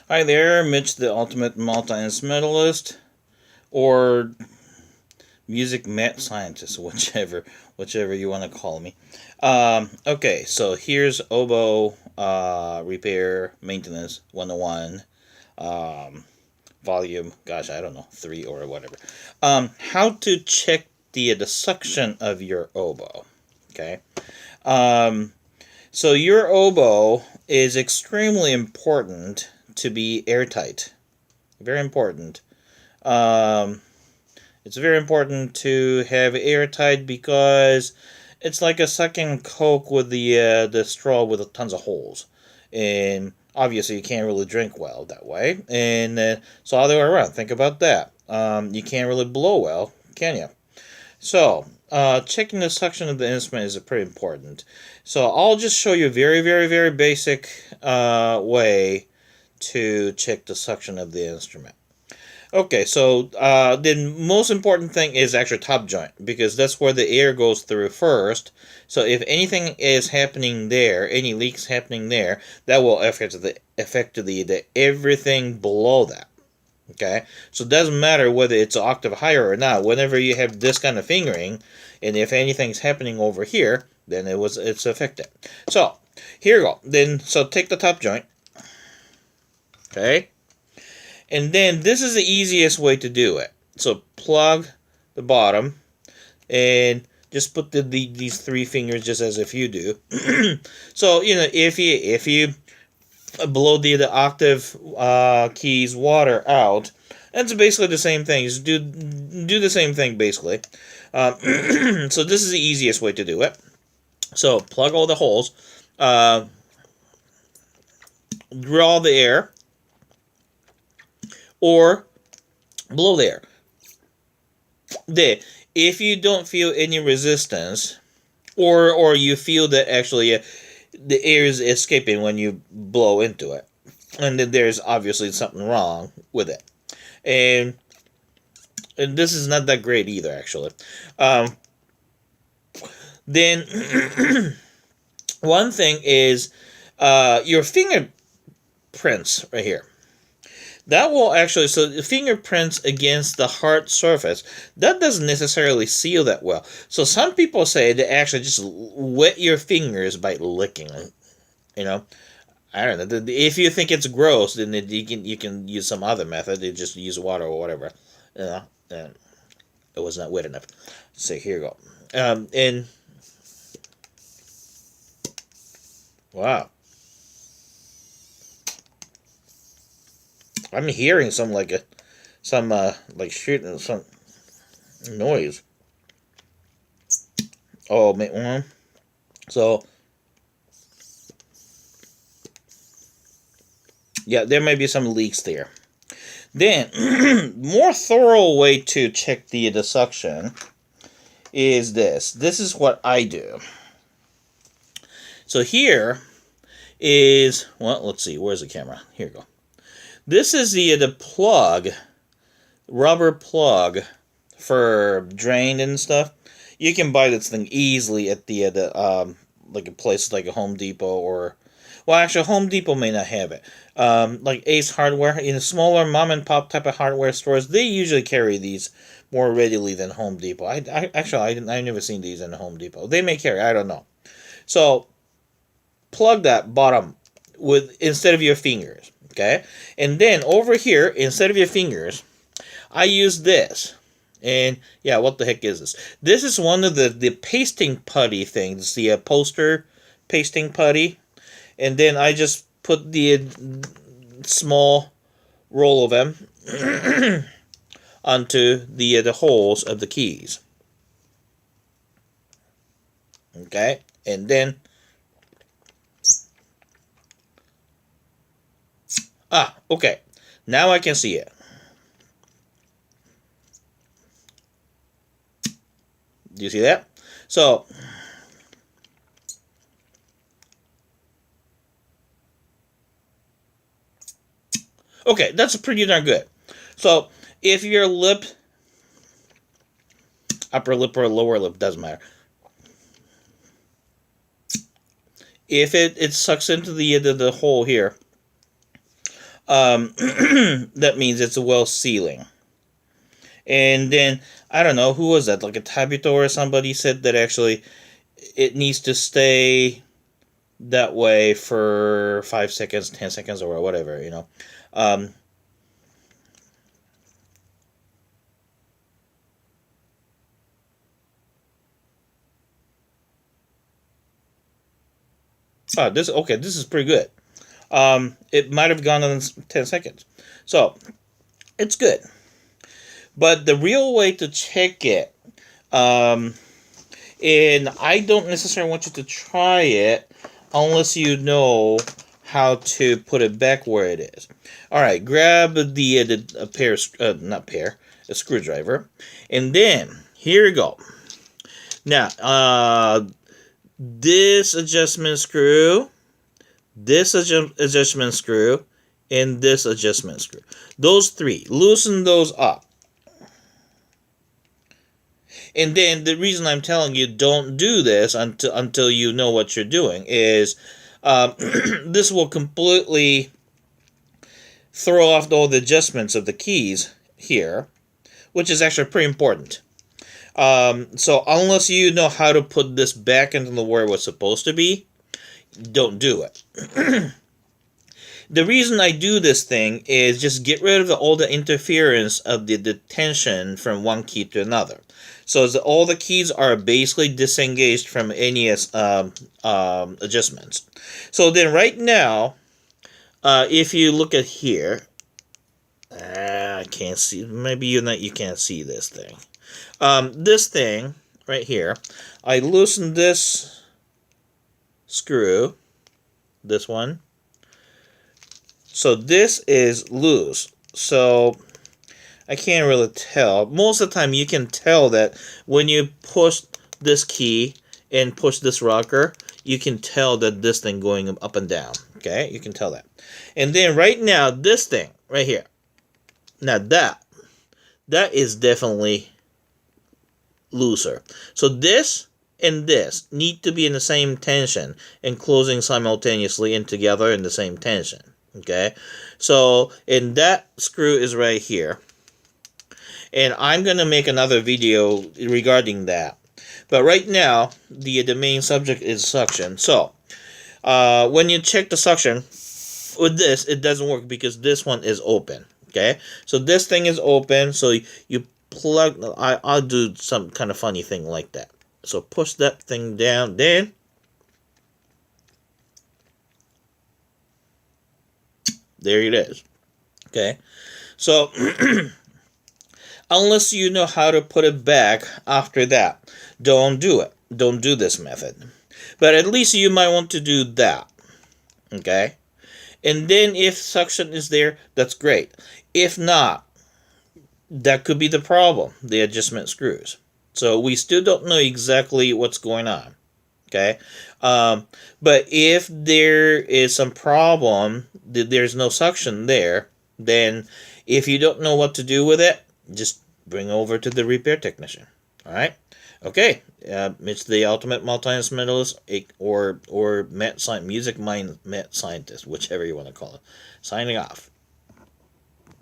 Hi there, Mitch, the ultimate multi-instrumentalist, or music mat scientist, whichever you want to call me. Okay, so here's Oboe Repair Maintenance 101, volume, gosh, I don't know, 3 or whatever. How to check the suction of your oboe. Okay. Um, so your oboe is extremely important to be airtight. Very important. Um, it's very important to have airtight because it's like a sucking Coke with the straw with tons of holes, and obviously you can't really drink well that way. And so other way around, think about that. You can't really blow well, can you? So checking the suction of the instrument is pretty important. So I'll just show you a very, very, very basic way to check the suction of the instrument. Okay, so the most important thing is actually top joint because that's where the air goes through first. So if anything is happening there, any leaks happening there, that will affect the everything below that. Okay, so it doesn't matter whether it's an octave higher or not. Whenever you have this kind of fingering, and if anything's happening over here, then it's affected. So here you go. Then so take the top joint. Okay. And then this is the easiest way to do it. So plug the bottom and just put these three fingers just as if you do. So if you blow the octave keys water out, that's basically the same thing. Just do the same thing basically. So this is the easiest way to do it. So plug all the holes. Draw the air. Or blow there. There. If you don't feel any resistance, or you feel that actually the air is escaping when you blow into it, and then there's obviously something wrong with it, and this is not that great either actually. Then one thing is your fingerprints right here. That will actually, so the fingerprints against the hard surface, that doesn't necessarily seal that well. So some people say to actually just wet your fingers by licking it. You know, I don't know. If you think it's gross, then you can use some other method. You just use water or whatever. You know, and it was not wet enough. So here you go. And wow. I'm hearing some like shooting some noise. Oh man, so yeah, there may be some leaks there. Then, more thorough way to check the suction is this. This is what I do. So here is, well, let's see, where's the camera? Here we go. This is the plug, rubber plug for drain and stuff. You can buy this thing easily at the like a place like a Home Depot or, well, actually Home Depot may not have it. Like Ace Hardware, in smaller mom and pop type of hardware stores, they usually carry these more readily than Home Depot. I've never seen these in Home Depot. They may carry, I don't know. So plug that bottom with instead of your fingers. Okay, and then over here, instead of your fingers, I use this. And yeah, what the heck is this? This is one of the pasting putty things, the poster pasting putty. And then I just put the small roll of them onto the holes of the keys. Okay, and then okay. Now I can see it. Do you see that? So, okay, that's pretty darn good. So, if your lip, upper lip or lower lip, doesn't matter. If it sucks into the hole here, that means it's a well sealing. And then, I don't know, who was that? Like a Tabito or somebody said that actually it needs to stay that way for 5 seconds, 10 seconds, or whatever, you know. Um, this is pretty good. It might have gone in 10 seconds. So, it's good. But the real way to check it, um, and I don't necessarily want you to try it unless you know how to put it back where it is. All right, grab the a pair, not pair, a screwdriver, and then here you go. Now, this adjustment screw, this adjustment screw, and this adjustment screw. Those three, loosen those up. And then the reason I'm telling you don't do this until you know what you're doing is this will completely throw off all the adjustments of the keys here, which is actually pretty important. So unless you know how to put this back into the where it was supposed to be, don't do it. The reason I do this thing is just get rid of all the interference of the tension from one key to another. So all the keys are basically disengaged from any adjustments. So then right now, if you look at here, I can't see, maybe you can't see this thing. This thing right here, I loosened this screw, this one. So this is loose. So I can't really tell. Most of the time you can tell that when you push this key and push this rocker, you can tell that this thing going up and down. Okay, you can tell that. And then right now, this thing right here. Now that is definitely looser. So this and this need to be in the same tension and closing simultaneously and together in the same tension. Okay, so and that screw is right here, and I'm gonna make another video regarding that. But right now, the main subject is suction. So when you check the suction with this, it doesn't work because this one is open. Okay, so this thing is open, so you plug. I'll do some kind of funny thing like that. So push that thing down, then. There it is. Okay, so unless you know how to put it back after that, don't do it. Don't do this method. But at least you might want to do that. Okay, and then if suction is there, that's great. If not, that could be the problem, the adjustment screws. So we still don't know exactly what's going on. Okay, but if there is some problem, there's no suction there, then if you don't know what to do with it, just bring over to the repair technician. All right, okay. It's the ultimate multi-instrumentalist, or music mind met scientist, whichever you want to call it. Signing off.